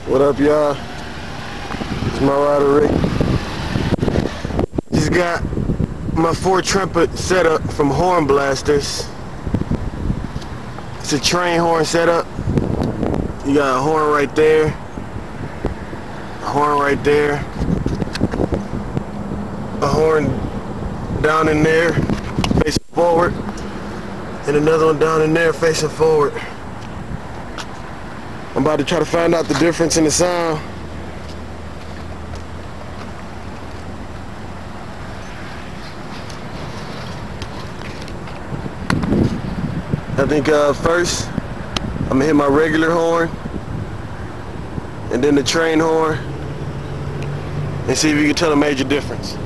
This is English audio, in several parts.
What up, y'all? It's Marauder Rick. Just got my 4 trumpet setup from Horn Blasters. It's a train horn setup. You got a horn right there, a horn right there, a horn down in there facing forward, and another one down in there facing forward. I'm about to try to find out the difference in the sound. I think first I'm gonna hit my regular horn and then the train horn and see if you can tell a major difference.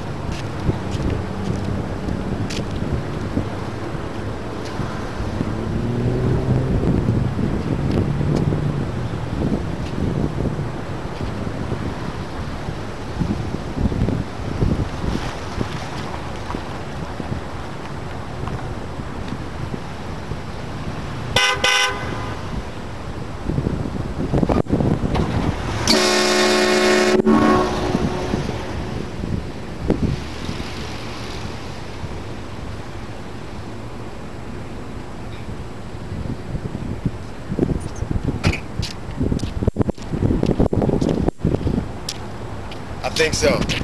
I think so.